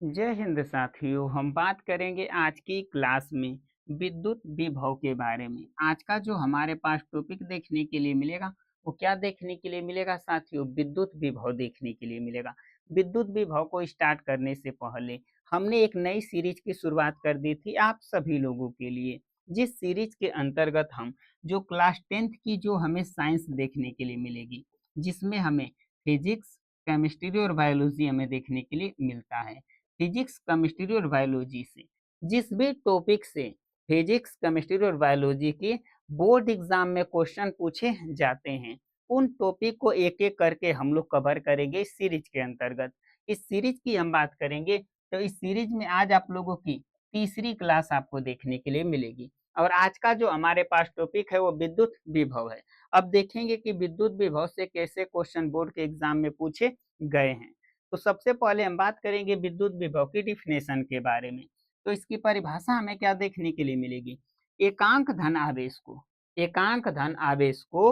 जय हिंद साथियों। हम बात करेंगे आज की क्लास में विद्युत विभव के बारे में। आज का जो हमारे पास टॉपिक देखने के लिए मिलेगा वो क्या देखने के लिए मिलेगा साथियों? विद्युत विभव देखने के लिए मिलेगा। विद्युत विभव को स्टार्ट करने से पहले हमने एक नई सीरीज की शुरुआत कर दी थी आप सभी लोगों के लिए, जिस सीरीज के अंतर्गत हम जो क्लास 10th की जो हमें साइंस देखने के लिए मिलेगी, जिसमें हमें फिजिक्स, केमिस्ट्री और बायोलॉजी हमें देखने के लिए मिलता है। फिजिक्स, केमिस्ट्री और बायोलॉजी से जिस भी टॉपिक से फिजिक्स, केमिस्ट्री और बायोलॉजी के बोर्ड एग्जाम में क्वेश्चन पूछे जाते हैं, उन टॉपिक को एक एक करके हम लोग कवर करेंगे इस सीरीज के अंतर्गत। इस सीरीज की हम बात करेंगे तो इस सीरीज में आज आप लोगों की तीसरी क्लास आपको देखने के लिए मिलेगी और आज का जो हमारे पास टॉपिक है वो विद्युत विभव है। अब देखेंगे कि विद्युत विभव से कैसे क्वेश्चन बोर्ड के एग्जाम में पूछे गए हैं। तो सबसे पहले हम बात करेंगे विद्युत विभव की डिफिनेशन के बारे में। तो इसकी परिभाषा हमें क्या देखने के लिए मिलेगी? एकांक धन आवेश को, एकांक धन आवेश को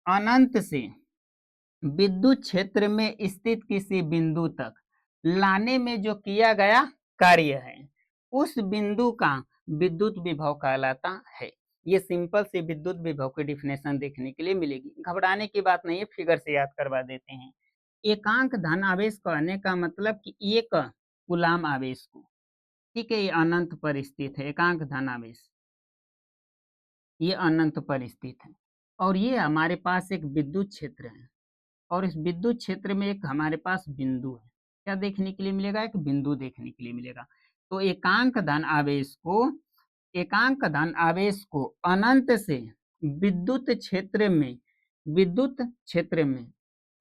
अनंत से विद्युत क्षेत्र में स्थित किसी बिंदु तक लाने में जो किया गया कार्य है, उस बिंदु का विद्युत विभव कहलाता है। ये सिंपल से विद्युत विभव की डिफिनेशन देखने के लिए मिलेगी। घबराने की बात नहीं है, फिगर से याद करवा देते हैं। एकांक धन आवेश कहने का मतलब कि एक गुलाम आवेश को, ठीक है, ये अनंत पर स्थित है। एकांक धन आवेश ये अनंत पर स्थित है और ये हमारे पास एक विद्युत क्षेत्र है और इस विद्युत क्षेत्र में एक हमारे पास बिंदु है। क्या देखने के लिए मिलेगा? एक बिंदु देखने के लिए मिलेगा। तो एकांक धन आवेश को अनंत से विद्युत क्षेत्र में विद्युत क्षेत्र में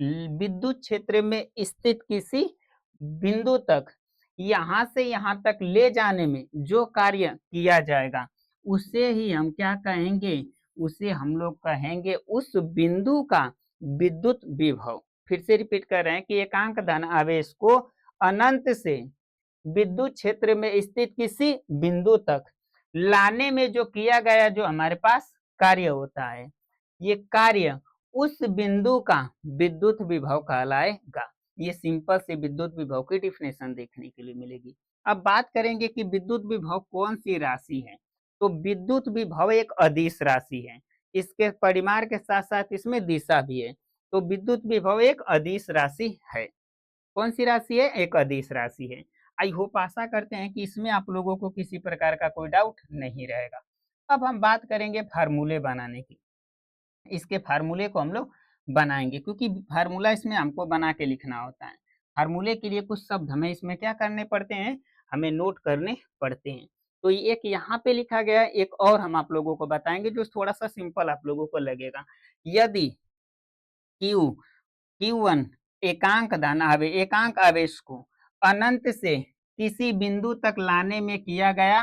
विद्युत क्षेत्र में स्थित किसी बिंदु तक, यहां से यहां तक ले जाने में जो कार्य किया जाएगा उसे ही हम क्या कहेंगे? उसे हम लोग कहेंगे उस बिंदु का विद्युत विभव। फिर से रिपीट कर रहे हैं कि एकांक धन आवेश को अनंत से विद्युत क्षेत्र में स्थित किसी बिंदु तक लाने में जो किया गया जो हमारे पास कार्य होता है, ये कार्य उस बिंदु का विद्युत विभव कहलाएगा। ये सिंपल से विद्युत विभव की डिफिनेशन देखने के लिए मिलेगी। अब बात करेंगे कि विद्युत विभव कौन सी राशि है। तो विद्युत विभव एक अदिश राशि है, इसके परिमाण के साथ साथ इसमें दिशा भी है। तो विद्युत विभव एक अदिश राशि है। कौन सी राशि है? एक अदिश राशि है। आई होप, आशा करते हैं कि इसमें आप लोगों को किसी प्रकार का कोई डाउट नहीं रहेगा। अब हम बात करेंगे फार्मूले बनाने की। इसके फार्मूले को हम लोग बनाएंगे क्योंकि फार्मूला इसमें हमको बना के लिखना होता है। फार्मूले के लिए कुछ शब्द हमें इसमें क्या करने पड़ते हैं? हमें नोट करने पड़ते हैं। तो एक यहाँ पे लिखा गया है, एक और हम आप लोगों को बताएंगे जो थोड़ा सा सिंपल आप लोगों को लगेगा। यदि क्यू Q1 एकांक आवेश को अनंत से किसी बिंदु तक लाने में किया गया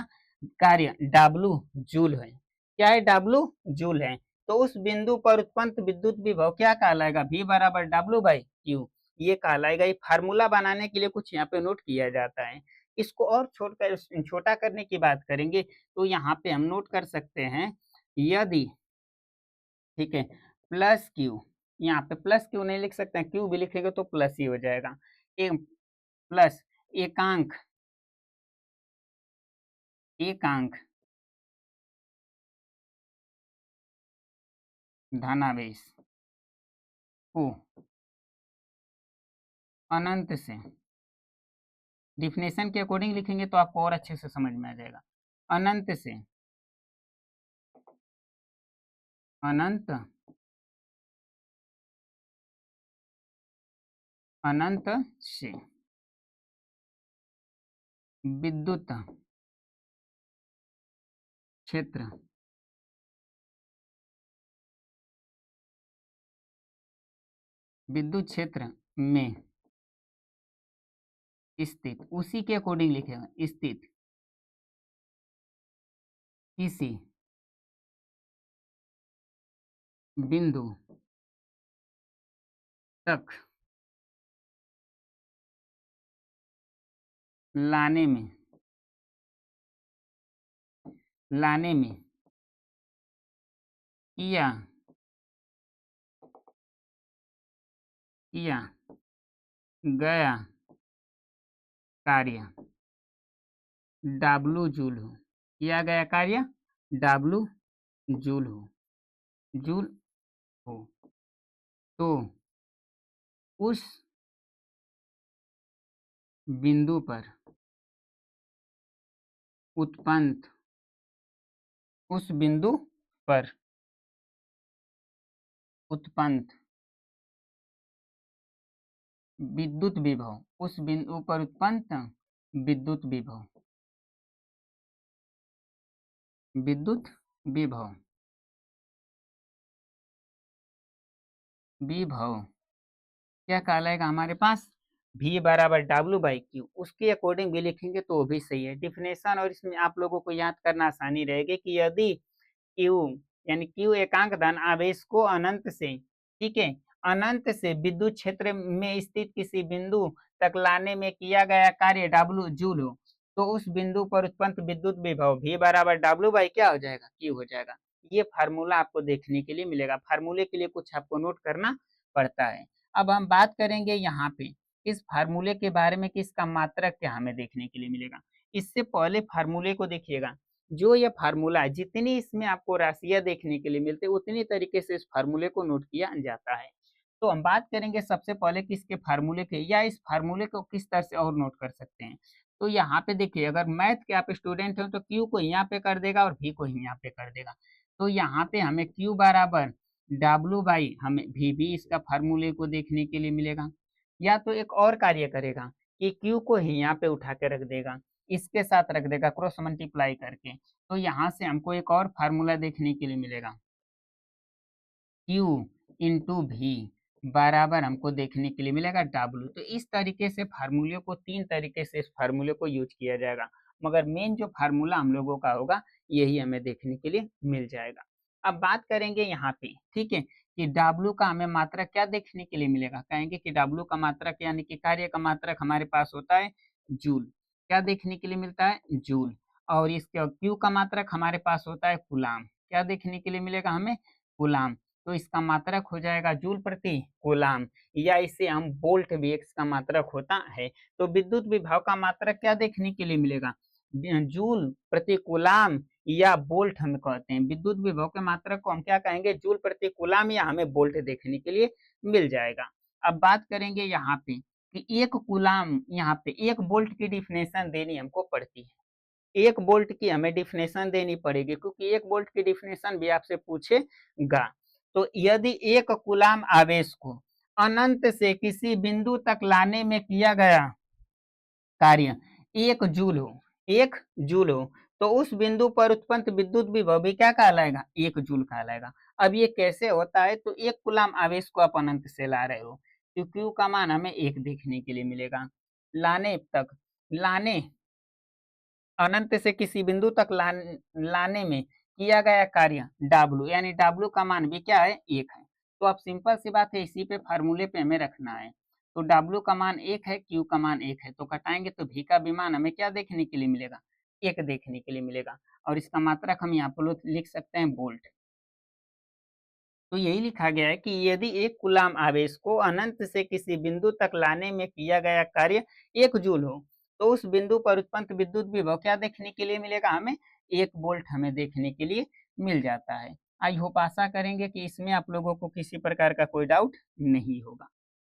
कार्य W जूल है। क्या है? W जूल है। तो उस बिंदु पर उत्पन्न विद्युत विभव क्या कहलाएगा? V बराबर W/Q, ये कहलाएगा। ये फार्मूला बनाने के लिए कुछ यहाँ पे नोट किया जाता है। इसको और छोटा करने की बात करेंगे तो यहाँ पे हम नोट कर सकते हैं, यदि, ठीक है, प्लस क्यू, यहाँ पे प्लस क्यू नहीं लिख सकते हैं, क्यू भी लिखेंगे तो प्लस ही हो जाएगा। एक प्लस एकांक एकांक धनावेश को अनंत से, डिफिनेशन के अकॉर्डिंग लिखेंगे तो आपको और अच्छे से समझ में आ जाएगा। अनंत से अनंत अनंत से विद्युत क्षेत्र विद्युत क्षेत्र में स्थित, उसी के अकॉर्डिंग लिखेगा, स्थित किसी बिंदु तक लाने में किया किया गया कार्य W जूल हो, किया गया कार्य W जूल हो तो उस बिंदु पर उत्पन्न उस बिंदु पर उत्पन्न विद्युत विभव उस बिंदु पर उत्पन्न विद्युत विभव विद्युत विभव विभव क्या कहलाएगा हमारे पास V बराबर W/Q, उसके अकॉर्डिंग भी लिखेंगे तो वो भी सही है डिफिनेशन। और इसमें आप लोगों को याद करना आसानी रहेगी कि यदि Q यानी Q एकांक धन आवेश को अनंत से, ठीक है, अनंत से विद्युत क्षेत्र में स्थित किसी बिंदु तक लाने में किया गया कार्य W जूल हो तो उस बिंदु पर उत्पन्न विद्युत विभव V बराबर W क्या हो जाएगा, Q हो जाएगा। ये फार्मूला आपको देखने के लिए मिलेगा। फार्मूले के लिए कुछ आपको नोट करना पड़ता है। अब हम बात करेंगे यहाँ पे इस फार्मूले के बारे में कि इसका मात्रक क्या हमें देखने के लिए मिलेगा। इससे पहले फार्मूले को देखिएगा, जो ये फार्मूला है जितनी इसमें आपको राशियां देखने के लिए मिलते उतनी तरीके से इस फार्मूले को नोट किया जाता है। तो हम बात करेंगे सबसे पहले कि इसके फार्मूले के या इस फार्मूले को किस तरह से और नोट कर सकते हैं। तो यहाँ पे देखिए, अगर मैथ के आप स्टूडेंट हो तो क्यू को यहाँ पे कर देगा और भी को यहाँ पे कर देगा। तो यहाँ पे हमें क्यू बराबर W/, हमें भी इसका फार्मूले को देखने के लिए मिलेगा। या तो एक और कार्य करेगा कि क्यू को ही यहाँ पे उठा के रख देगा, इसके साथ रख देगा क्रॉस मल्टीप्लाई करके। तो यहाँ से हमको एक और फार्मूला देखने के लिए मिलेगा, Q इंटू भी बराबर हमको देखने के लिए मिलेगा W। तो इस तरीके से फार्मूले को, तीन तरीके से इस फार्मूले को यूज किया जाएगा, मगर मेन जो फार्मूला हम लोगों का होगा यही हमें देखने के लिए मिल जाएगा। अब बात करेंगे यहाँ पे, ठीक है, कि W का हमें मात्रक क्या देखने के लिए मिलेगा। कहेंगे कि W का मात्रक यानी कि कार्य का मात्रक हमारे पास होता है जूल, क्या देखने के लिए मिलता है जूल। और इसके Q का मात्रक हमारे पास होता है कूलाम, क्या देखने के लिए मिलेगा हमें कूलाम। तो इसका मात्रक हो जाएगा जूल प्रति कूलाम, या इसे हम वोल्ट भी इसका मात्रक होता है। तो विद्युत विभव का मात्रक क्या देखने के लिए मिलेगा, जूल प्रति कूलाम या वोल्ट हम कहते हैं। विद्युत विभव के मात्रक को हम क्या कहेंगे, जूल प्रति कूलाम या हमें वोल्ट देखने के लिए मिल जाएगा। अब बात करेंगे यहाँ पे कि एक कूलाम, यहाँ पे एक वोल्ट की डिफिनेशन देनी हमको पड़ती है। एक वोल्ट की हमें डिफिनेशन देनी पड़ेगी क्योंकि एक वोल्ट की डिफिनेशन भी आपसे पूछेगा। तो यदि एक कूलाम आवेश को अनंत से किसी बिंदु तक लाने में किया गया कार्य 1 जूल हो तो उस बिंदु पर उत्पन्न विद्युत विभव भी क्या कहलाएगा, 1 जूल कहलाएगा। अब ये कैसे होता है, तो एक कूलाम आवेश को आप अनंत से ला रहे हो तो क्यू का मान हमें 1 देखने के लिए मिलेगा। लाने अनंत से किसी बिंदु तक लाने में किया गया कार्य W, यानी W का मान भी क्या है, 1 है। तो अब सिंपल सी बात है, इसी पे फार्मूले पे हमें रखना है। तो W का मान 1 है, Q का मान 1 है, तो घटाएंगे तो V का भी मान हमें क्या देखने के लिए मिलेगा, 1 देखने के लिए मिलेगा। और इसका मात्रक हम यहाँ पर लिख सकते हैं वोल्ट। तो यही लिखा गया है कि यदि एक कूलाम आवेश को अनंत से किसी बिंदु तक लाने में किया गया कार्य 1 जूल हो तो उस बिंदु पर उत्पन्न विद्युत विभव क्या देखने के लिए मिलेगा, हमें 1 वोल्ट हमें देखने के लिए मिल जाता है। आई होप आशा करेंगे कि इसमें आप लोगों को किसी प्रकार का कोई डाउट नहीं होगा।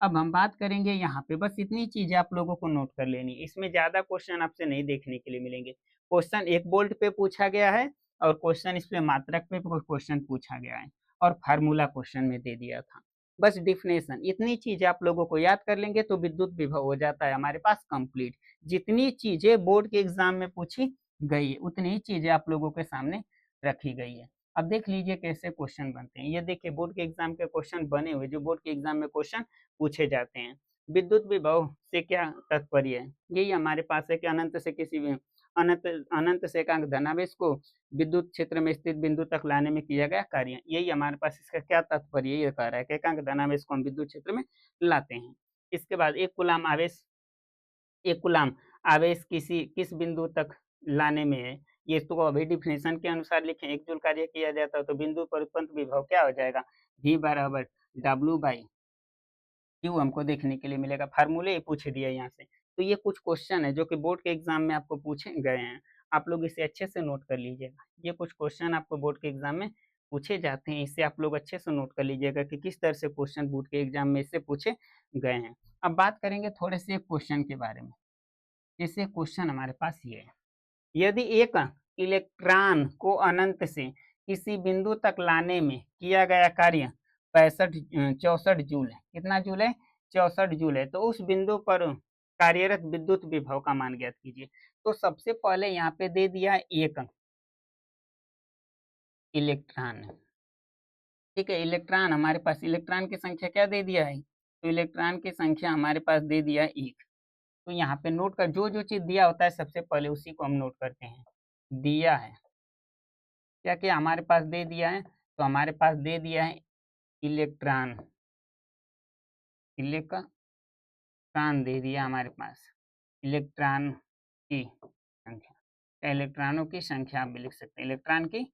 अब हम बात करेंगे यहाँ पे, बस इतनी चीजें आप लोगों को नोट कर लेनी, इसमें ज्यादा क्वेश्चन आपसे नहीं देखने के लिए मिलेंगे। क्वेश्चन 1 वोल्ट पे पूछा गया है और क्वेश्चन इस पे मात्रक पे क्वेश्चन पूछा गया है और फार्मूला क्वेश्चन में दे दिया था। बस डिफिनेशन, इतनी चीजें आप लोगों को याद कर लेंगे तो विद्युत विभव हो जाता है हमारे पास कंप्लीट। जितनी चीजें बोर्ड के एग्जाम में पूछी गई है उतनी ही चीजें आप लोगों के सामने रखी गई है। अब देख लीजिए कैसे क्वेश्चन बनते हैं। ये देखिए बोर्ड के एग्जाम के क्वेश्चन बने हुए, जो बोर्ड के एग्जाम में क्वेश्चन पूछे जाते हैं। विद्युत विभव से क्या तात्पर्य है, यही हमारे पास है कि अनंत से किसी भी अनंत से एकांक धनावेश को विद्युत क्षेत्र में स्थित बिंदु तक लाने में किया गया कार्य। यही हमारे पास इसका क्या तात्पर्य, ये कह रहा है कि एकांक धनावेश को हम विद्युत क्षेत्र में लाते हैं। इसके बाद एक कूलाम आवेश किस बिंदु तक लाने में है, ये तो अभी डिफिनेशन के अनुसार लिखें। 1 जूल कार्य किया जाता है तो बिंदु पर उत्पन्न विभव क्या हो जाएगा, V बराबर W/Q हमको देखने के लिए मिलेगा। फार्मूले पूछ दिया यहाँ से तो ये कुछ क्वेश्चन है जो कि बोर्ड के एग्जाम में आपको पूछे गए हैं, आप लोग इसे अच्छे से नोट कर लीजिएगा। ये कुछ क्वेश्चन आपको बोर्ड के एग्जाम में पूछे जाते हैं, इसे आप लोग अच्छे से नोट कर लीजिएगा कि किस तरह से क्वेश्चन बोर्ड के एग्जाम में इससे पूछे गए हैं। अब बात करेंगे थोड़े से क्वेश्चन के बारे में। जैसे क्वेश्चन हमारे पास ये है, यदि एक इलेक्ट्रॉन को अनंत से किसी बिंदु तक लाने में किया गया कार्य 64 जूल है, कितना जूल है, 64 जूल है, तो उस बिंदु पर कार्यरत विद्युत विभव का मान ज्ञात कीजिए। तो सबसे पहले यहाँ पे दे दिया एक इलेक्ट्रॉन, ठीक है, इलेक्ट्रॉन हमारे पास, इलेक्ट्रॉन की संख्या क्या दे दिया है, तो इलेक्ट्रॉन की संख्या हमारे पास दे दिया एक। तो यहाँ पे नोट कर, जो जो चीज दिया होता है सबसे पहले उसी को हम नोट करते हैं। दिया है क्या क्या हमारे पास दे दिया है, तो हमारे पास दे दिया है इलेक्ट्रॉन, इलेक्ट्रॉन दे दिया हमारे पास, इलेक्ट्रॉन की संख्या, या इलेक्ट्रॉनों की संख्या आप भी लिख सकते हैं। इलेक्ट्रॉन की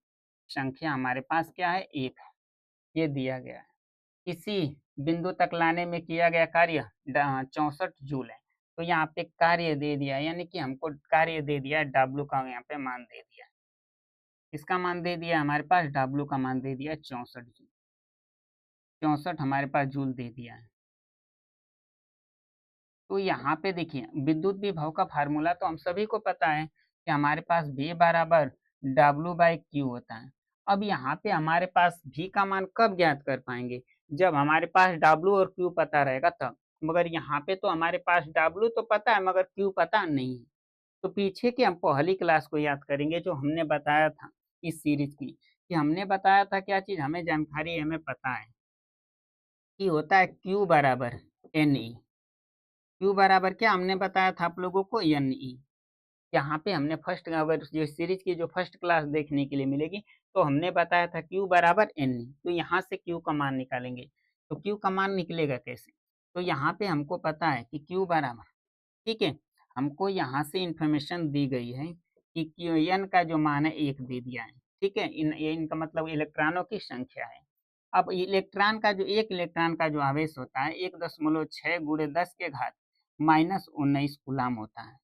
संख्या हमारे पास क्या है, एक है, ये दिया गया है। किसी बिंदु तक लाने में किया गया कार्य 64 जूल है। तो यहाँ पे कार्य दे दिया, यानी कि हमको कार्य दे दिया, डब्लू का यहाँ पे मान दे दिया, इसका मान दे दिया हमारे पास, डब्लू का मान दे दिया 64 जूल, 64 हमारे पास जूल दे दिया है। तो यहाँ पे देखिए विद्युत विभव का फार्मूला तो हम सभी को पता है कि हमारे पास V बराबर W/Q होता है। अब यहाँ पे हमारे पास V का मान कब ज्ञात कर पाएंगे, जब हमारे पास W और Q पता रहेगा तब। मगर यहाँ पे तो हमारे पास W तो पता है मगर Q पता नहीं है। तो पीछे की हम पहली क्लास को याद करेंगे जो हमने बताया था इस सीरीज की, कि हमने बताया था क्या चीज, हमें जानकारी हमें पता है कि होता है Q बराबर NE। Q बराबर क्या हमने बताया था आप लोगों को, NE। यहाँ पे हमने फर्स्ट, अगर ये सीरीज की जो फर्स्ट क्लास देखने के लिए मिलेगी तो हमने बताया था Q बराबर NE। तो यहाँ से Q का मान निकालेंगे, तो Q का मान निकलेगा कैसे, तो यहाँ पे हमको पता है कि Q बराबर, ठीक है, हमको यहाँ से इंफॉर्मेशन दी गई है कि N का जो मान है एक दे दिया है, ठीक है, इनका मतलब इलेक्ट्रॉनों की संख्या है। अब इलेक्ट्रॉन का जो, एक इलेक्ट्रॉन का जो आवेश होता है 1.6 गुणे 10 के घात -19 कूलाम होता है।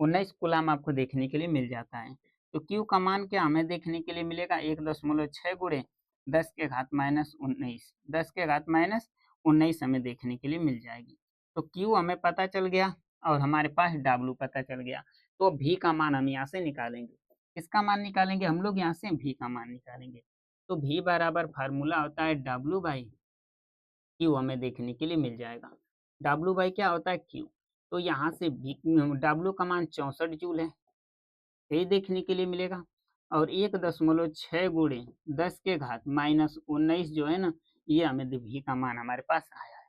19 कूलाम आपको देखने के लिए मिल जाता है। तो Q का मान क्या हमें देखने के लिए मिलेगा, 1.6 गुणे 10 के घात -19, 10 के घात -19 हमें देखने के लिए मिल जाएगी। तो Q हमें पता चल गया और हमारे पास W पता चल गया। तो V का मान हम यहाँ से निकालेंगे, किसका मान निकालेंगे हम लोग, यहाँ से V का मान निकालेंगे। तो V बराबर फार्मूला होता है W/Q, हमें देखने के लिए मिल जाएगा। W क्या होता है, Q। तो यहाँ से W का मान 64 जूल है, यही देखने के लिए मिलेगा। और 1.6 गुणे 10 के घात -19 जो है ना, ये हमें V का मान हमारे पास आया है।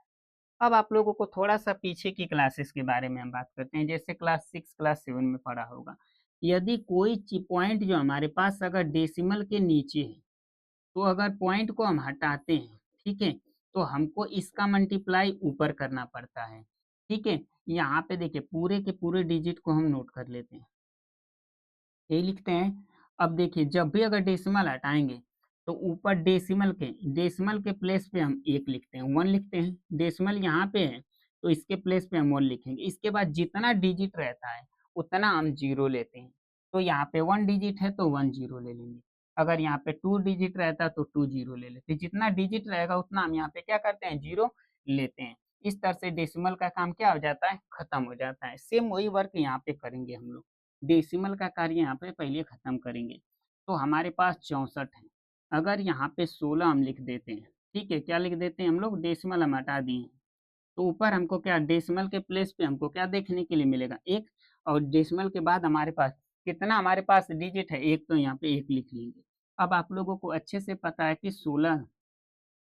अब आप लोगों को थोड़ा सा पीछे की क्लासेस के बारे में हम बात करते हैं, जैसे क्लास 6 क्लास 7 में पढ़ा होगा। यदि कोई पॉइंट जो हमारे पास अगर डेसिमल के नीचे है, तो अगर पॉइंट को हम हटाते हैं, ठीक है, तो हमको इसका मल्टीप्लाई ऊपर करना पड़ता है, ठीक है। यहाँ पे देखिए पूरे के पूरे डिजिट को हम नोट कर लेते हैं, यही लिखते हैं। अब देखिए जब भी अगर डेसिमल हटाएंगे तो ऊपर डेसिमल के प्लेस पे हम एक लिखते हैं, 1 लिखते हैं। डेसिमल यहाँ पे है तो इसके प्लेस पे हम 1 लिखेंगे। इसके बाद जितना डिजिट रहता है उतना हम जीरो लेते हैं। तो यहाँ पे 1 डिजिट है तो 1 जीरो ले लेंगे, अगर यहाँ पे 2 डिजिट रहता है तो 2 जीरो ले लेते हैं। जितना डिजिट रहेगा उतना हम यहाँ पे क्या करते हैं, जीरो लेते हैं। इस तरह से डेसिमल का काम क्या हो जाता है, खत्म हो जाता है। सेम वही वर्क यहाँ पे करेंगे हम लोग, डेसिमल का कार्य यहाँ पे पहले खत्म करेंगे। तो हमारे पास 64 है, अगर यहाँ पे 16 हम लिख देते हैं, ठीक है, क्या लिख देते हैं हम लोग, डेसिमल हम हटा दिए हैं, तो ऊपर हमको क्या, डेसिमल के प्लेस पे हमको क्या देखने के लिए मिलेगा, एक। और डेसिमल के बाद हमारे पास कितना, हमारे पास डिजिट है एक, तो यहाँ पे एक लिख लेंगे। अब आप लोगों को अच्छे से पता है कि 16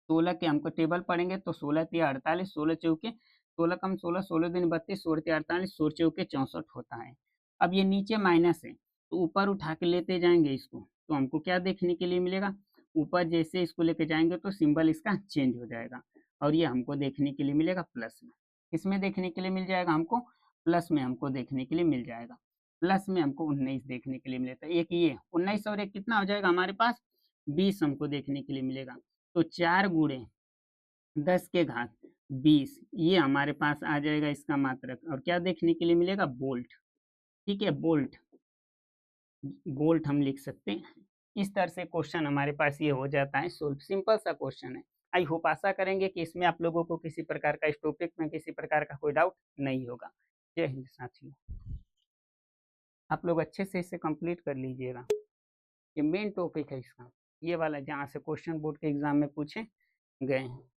16 के हमको टेबल पढ़ेंगे तो 16 तिया 48, 16 चौके 16 कम 16, 16 दूनी 32, 16 तिया 48, 16 चौके 64 होता है। अब ये नीचे माइनस है तो ऊपर उठा के लेते जाएंगे इसको, तो हमको क्या देखने के लिए मिलेगा, ऊपर जैसे इसको लेके जाएंगे तो सिंबल इसका चेंज हो जाएगा और ये हमको देखने के लिए मिलेगा प्लस में। किसमें देखने के लिए मिल जाएगा हमको, प्लस में हमको देखने के लिए मिल जाएगा। प्लस में हमको 19 देखने के लिए मिलेगा, एक ये 19 और एक कितना हो जाएगा हमारे पास, 20 हमको देखने के लिए मिलेगा। तो 4 गुणे 10 के घात 20, ये हमारे पास आ जाएगा इसका मात्रक। और क्या देखने के लिए मिलेगा? बोल्ट। ठीक है, बोल्ट, बोल्ट हम लिख सकते हैं। इस तरह से क्वेश्चन हमारे पास ये हो जाता है सोल्व। सिंपल सा क्वेश्चन है। आई होप, आशा करेंगे कि इसमें आप लोगों को किसी प्रकार का, इस टॉपिक में किसी प्रकार का कोई डाउट नहीं होगा। जय हिंद साथियों, आप लोग अच्छे से इसे कंप्लीट कर लीजिएगा। ये मेन टॉपिक है इसका, ये वाला जहाँ से क्वेश्चन बोर्ड के एग्जाम में पूछे गए हैं।